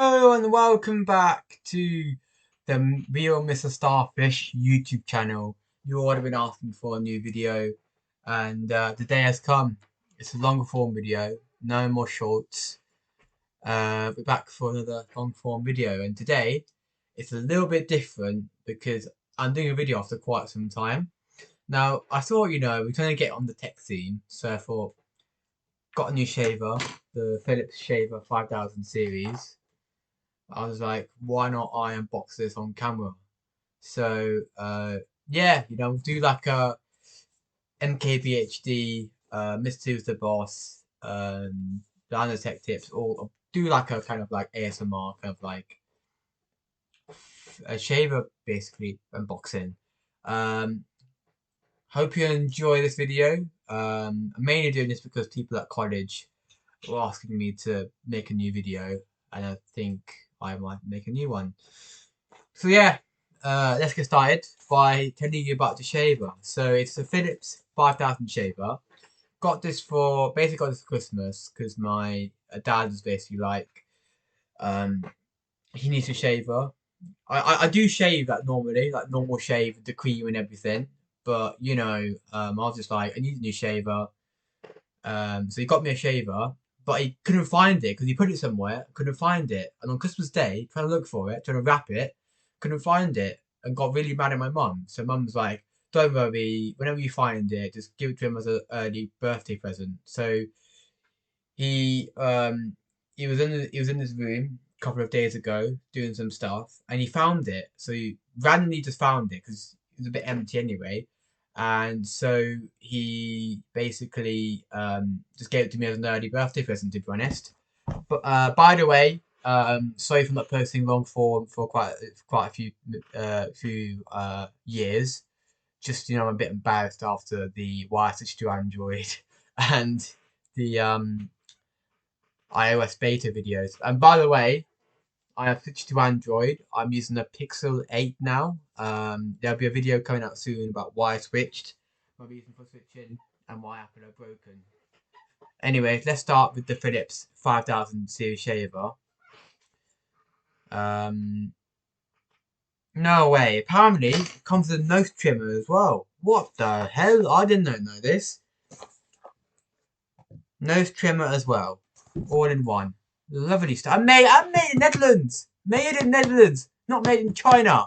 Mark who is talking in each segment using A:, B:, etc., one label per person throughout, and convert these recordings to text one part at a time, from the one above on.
A: Hello and welcome back to the Real Mr. Starfish YouTube channel. You all have been asking for a new video, and the day has come. It's a longer form video, no more shorts. We're back for another long form video, and today it's a little bit different because I'm doing a video after quite some time. Now, I thought, we're trying to get on the tech scene, so I thought, got a new shaver, the Philips Shaver 5000 series. I was like, why not I unbox this on camera? So yeah, we'll do like a MKBHD, Mr. Who's the Boss, Tech Tips, or do like a kind of like ASMR, kind of like a shaver basically unboxing. Um, Hope you enjoy this video. I'm mainly doing this because people at college were asking me to make a new video, and I think I might make a new one. So yeah, let's get started by telling you about the shaver. So it's a Philips 5000 shaver. Got this for Christmas because my dad was basically like, um, he needs a shaver. I do shave like normally, like normal shave, the cream and everything. But I was just like, I need a new shaver. So he got me a shaver, but he couldn't find it because he put it somewhere, couldn't find it. And on Christmas Day, trying to look for it, trying to wrap it, couldn't find it, and got really mad at my mum. So mum's like, "Don't worry, whenever you find it, just give it to him as an early birthday present." So he um he was in his room a couple of days ago doing some stuff, and he found it. So he randomly just found it because it was a bit empty anyway, and so he basically just gave it to me as an early birthday present, to be honest. But by the way, sorry for not posting long form for quite a few years. Just I'm a bit embarrassed after the Wire 62 Android and the iOS beta videos. And by the way, I have switched to Android. I'm using a Pixel 8 now. There'll be a video coming out soon about why I switched, my reason for switching, and why Apple are broken. Anyway, let's start with the Philips 5000 series shaver. Um, no way. Apparently, it comes with a nose trimmer as well. What the hell? I didn't know this. Nose trimmer as well. All in one. Lovely stuff. I'm made in Netherlands. Made in Netherlands. Not made in China.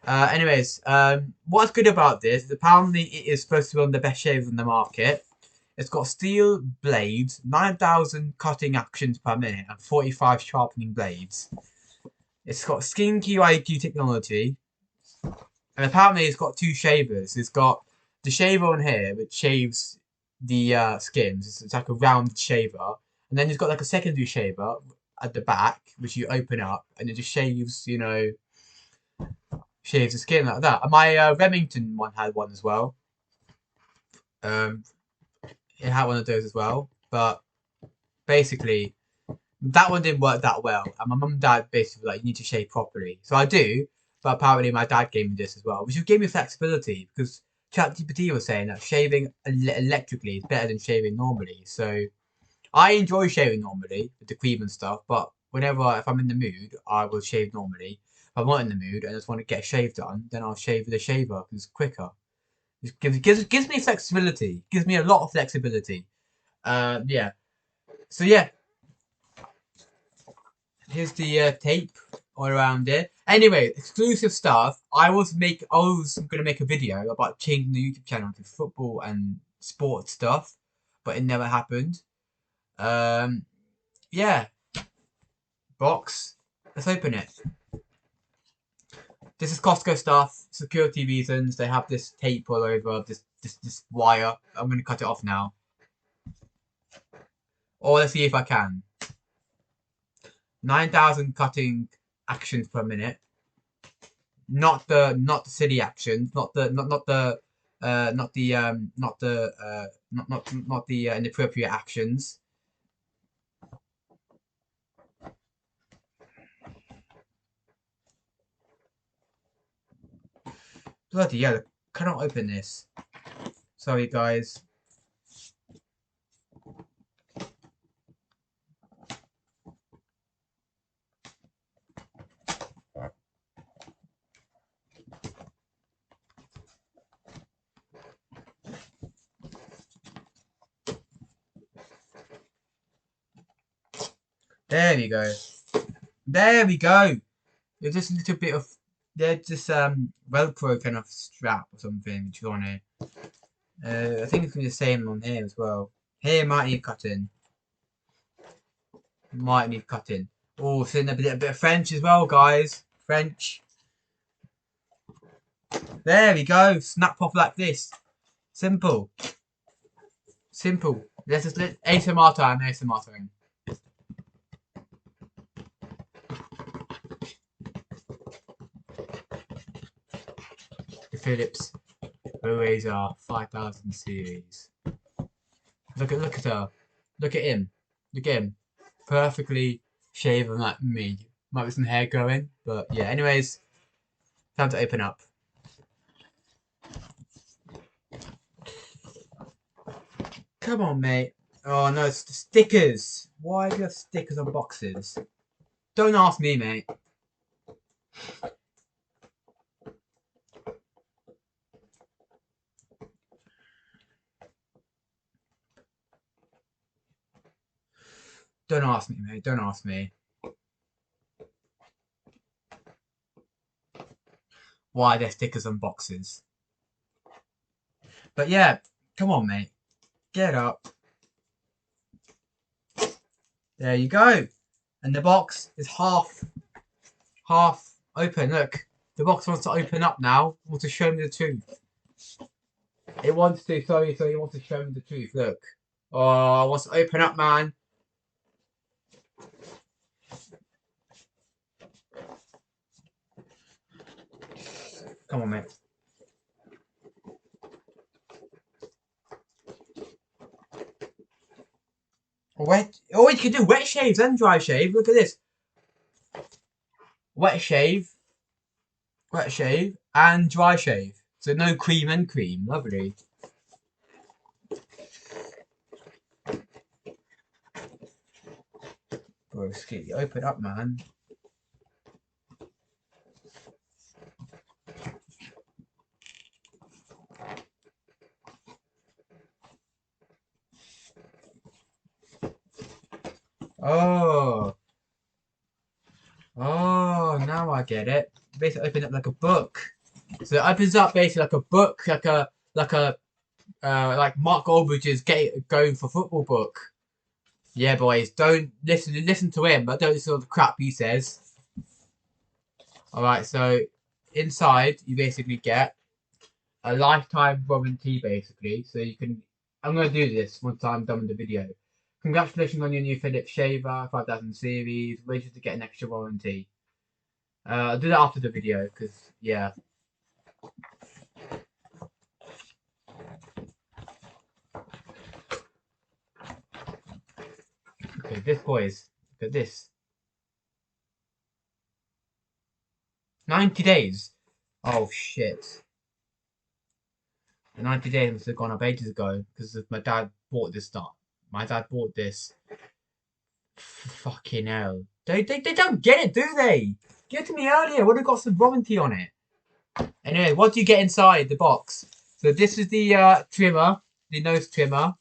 A: What's good about this is apparently it is supposed to be one of the best shavers on the market. It's got steel blades, 9,000 cutting actions per minute, and 45 sharpening blades. It's got Skin QIQ technology, and apparently it's got two shavers. It's got the shaver on here, which shaves the skins. It's like a round shaver, and then it's got like a secondary shaver at the back, which you open up, and it just shaves, shaves the skin like that. And my Remington one had one as well. Um, it had one of those as well, but basically that one didn't work that well. And my mum and dad basically were like, you need to shave properly. So I do, but apparently my dad gave me this as well, which gave me flexibility because ChatGPT was saying that shaving electrically is better than shaving normally. So I enjoy shaving normally with the cream and stuff, but if I'm in the mood, I will shave normally. If I'm not in the mood and I just want to get a shave done, then I'll shave with a shaver because it's quicker. It gives me flexibility. Gives me a lot of flexibility. Yeah. So yeah, here's the tape all around it. Anyway, exclusive stuff. I was gonna make a video about changing the YouTube channel to football and sports stuff, but it never happened. Um, yeah, box. Let's open it. This is Costco stuff. Security reasons. They have this tape all over this wire. I'm gonna cut it off now. Or let's see if I can. 9,000 cutting actions per minute. Not the silly actions. Not the inappropriate actions. Bloody hell! I cannot open this. Sorry, guys. There we go. There we go. There's just a little bit of, there's just Velcro kind of strap or something which is on here. I think it's gonna be the same on here as well. Here might need cutting. Might need cutting. Oh, seeing a bit of French as well, guys. French. There we go. Snap off like this. Simple. Simple. Let's just let ASMR time. ASMR time. The Philips Razor 5000 series. Look at her. Look at him. Look at him. Perfectly shaven like me. Might be some hair growing, but yeah. Anyways, time to open up. Come on, mate. Oh no, it's the stickers. Why do you have stickers on boxes? Don't ask me, mate. Don't ask me, mate. Don't ask me. Why are there stickers on boxes? But yeah, come on, mate. Get up. There you go. And the box is half open. Look, the box wants to open up now. It wants to show me the truth. It wants to, sorry, it wants to show me the truth. Look. Oh, it wants to open up, man. Come on, mate. Wet. Oh, you can do wet shaves and dry shave. Look at this. Wet shave, and dry shave. So no cream and cream. Lovely. Broski, open up, man. Oh. Oh, now I get it. Basically open up like a book. So it opens up basically like a book, like Mark Goldbridge's going for football book. Yeah, boys, don't listen to him, but don't listen to the crap he says. Alright, so inside you basically get a lifetime warranty basically. So you can, I'm gonna do this once I'm done with the video. Congratulations on your new Philips Shaver 5000 series. Register to get an extra warranty. I'll do that after the video because yeah. Okay, this boys, look at this. 90 days. Oh shit. The 90 days must have gone up ages ago because my dad bought this stuff. My dad bought this. Fucking hell. They don't get it, do they? Give it to me earlier. Would have got some warranty on it. Anyway, what do you get inside the box? So this is the trimmer, the nose trimmer.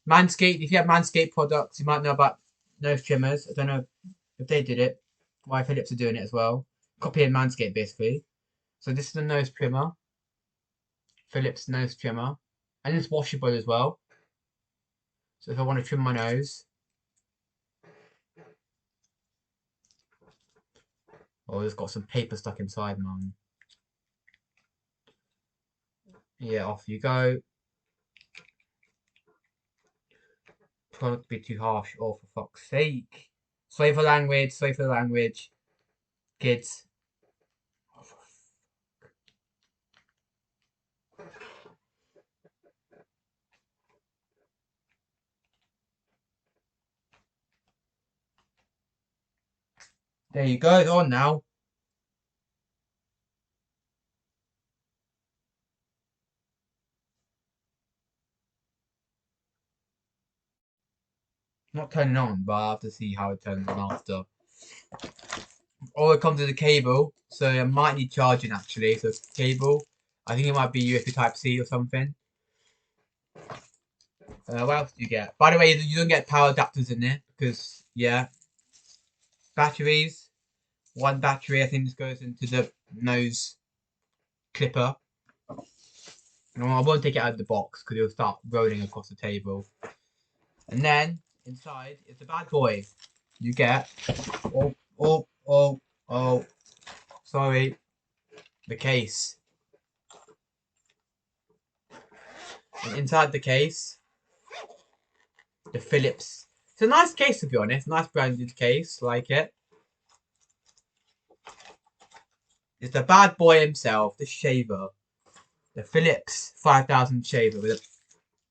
A: Manscaped, if you have Manscaped products, you might know about nose trimmers. I don't know if they did it. Why Philips are doing it as well. Copying Manscaped basically. So this is the nose trimmer. Philips nose trimmer. And it's washable as well. So if I want to trim my nose. Oh, it's got some paper stuck inside, man. Yeah, off you go. Try not to be too harsh. Oh, for fuck's sake. Sorry for language. Sorry for the language. Kids. There you go. It's on now. Not turning on, but I'll have to see how it turns on after. Oh, it comes with a cable, so I might need charging actually. So cable. I think it might be USB Type C or something. What else do you get? By the way, you don't get power adapters in there because yeah, batteries. One battery, I think, this goes into the nose clipper. And I won't take it out of the box because it'll start rolling across the table. And then inside is the bad boy. You get sorry, the case. And inside the case, the Philips. It's a nice case, to be honest. Nice branded case, like it. It's the bad boy himself, the shaver. The Philips 5000 shaver with a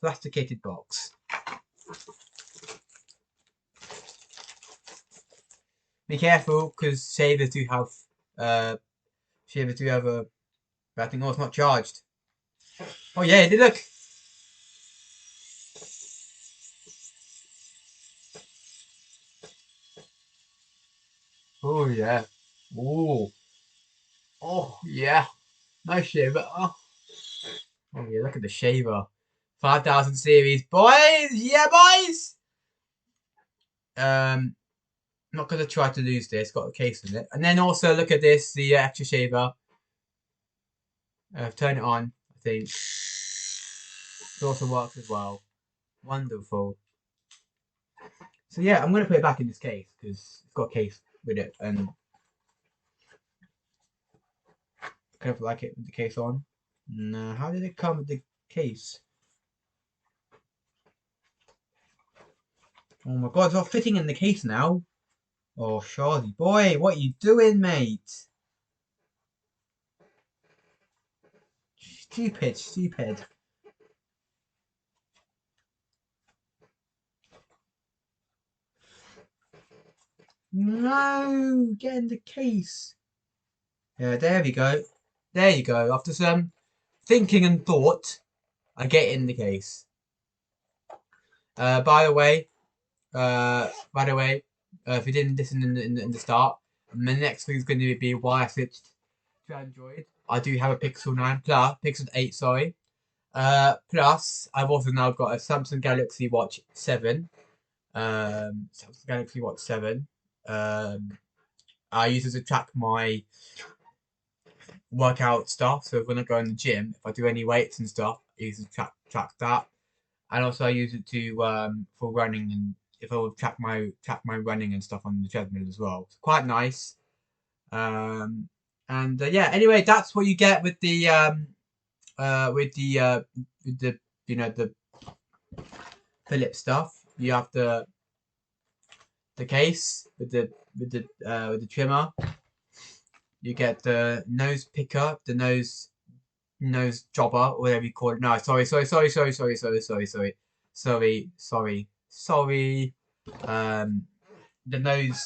A: plasticated box. Be careful, because shavers do have a. I think, oh, it's not charged. Oh yeah, look. Oh yeah. Oh. Oh yeah. Nice shaver. Oh yeah, look at the shaver. 5000 series, boys. Yeah, boys. Not gonna try to lose this. Got a case in it, and then also look at this. The extra shaver. Turn it on. I think it also works as well. Wonderful. So yeah, I'm gonna put it back in this case because it's got a case with it, and kind of like it with the case on. No, how did it come with the case? Oh my god, it's not fitting in the case now. Oh, Shardy boy, what are you doing, mate? Stupid, stupid. No, get in the case. Yeah, there we go. There you go. After some thinking and thought, I get in the case. By the way, if you didn't listen in the start, the next thing is going to be why I switched to Android. I do have a Pixel 9 Plus, Pixel 8, sorry. Plus, I've also now got a Samsung Galaxy Watch 7. Samsung Galaxy Watch 7. I use it to track my workout stuff. So when I go in the gym, if I do any weights and stuff, I use it to track that. And also I use it to for running, and if I would track my running and stuff on the treadmill as well. It's quite nice. And yeah, anyway, that's what you get with the the Philips stuff. You have the case with the trimmer. You get the nose picker, the nose jobber, whatever you call it. No, sorry. The nose,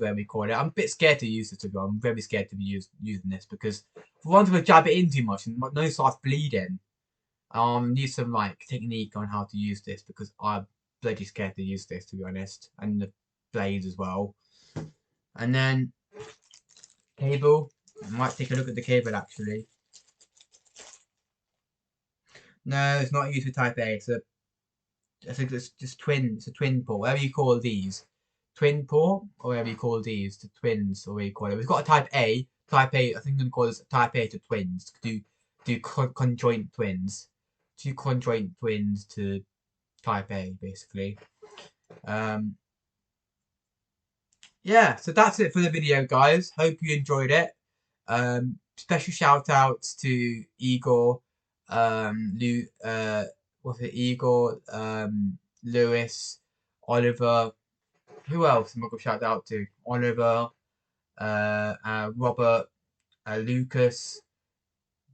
A: whatever we call it. I'm a bit scared to use this. I'm very scared to be using this because for one, to jab it in too much and my nose starts bleeding. Need some like technique on how to use this because I'm bloody scared to use this, to be honest, and the blades as well. And then cable. I might take a look at the cable actually. No, it's not used for Type A. I think it's just twin. It's a twin port. Whatever you call these, twin port, or whatever you call these, the twins, or whatever you call it. We've got a Type A. Type A. I think I'm gonna call this Type A to twins. Do conjoint twins. Two conjoint twins to Type A, basically. Yeah. So that's it for the video, guys. Hope you enjoyed it. Special shout outs to Igor, Igor, Lewis, Oliver. Who else am I gonna shout out to? Oliver, Robert, Lucas,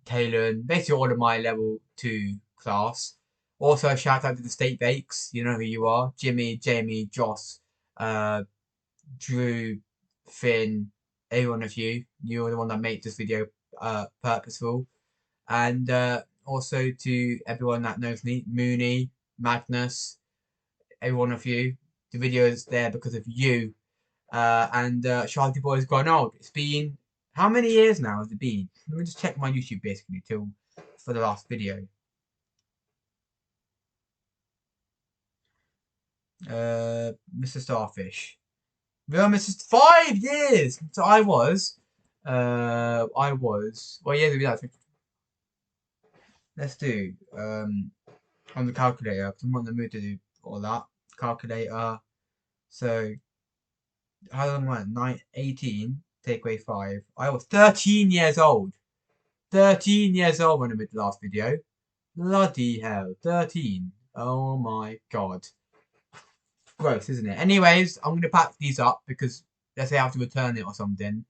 A: Taylor, basically all of my level 2 class. Also, shout out to the State Bakes. You know who you are: Jimmy, Jamie, Joss, Drew, Finn, every one of you. You're the one that made this video purposeful. And also to everyone that knows me, Mooney, Magnus, every one of you. The video is there because of you. And Sharky Boy's gone old. It's been, how many years now has it been? Let me just check my YouTube basically till for the last video. Mr. Starfish. We almost just 5 years. So I was, well, yeah, let's do, on the calculator, because I'm not in the mood to do all that. Calculator. So, how long went? 18, take away 5. I was 13 years old. 13 years old when I made the last video. Bloody hell, 13. Oh my god. Gross, isn't it? Anyways, I'm going to pack these up because let's say I have to return it or something.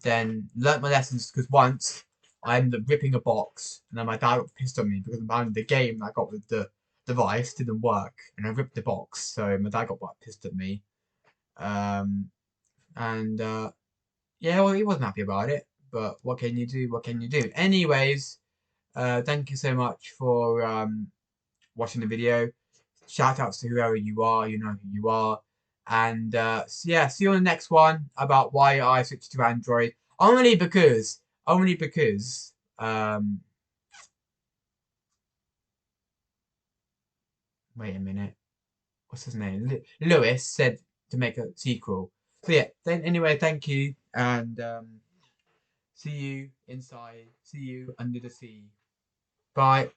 A: Then learnt my lessons because once I ended up ripping a box and then my dad got pissed on me because apparently the game I got with the device didn't work and I ripped the box. So my dad got quite pissed at me. Um, and yeah, well, he wasn't happy about it. But what can you do? What can you do? Anyways, thank you so much for watching the video. Shout outs to whoever you are, you know who you are. And so yeah, see you on the next one about why I switched to Android. Only because, wait a minute, what's his name? Lewis said to make a sequel. So yeah, then anyway, thank you, and see you inside, see you under the sea. Bye.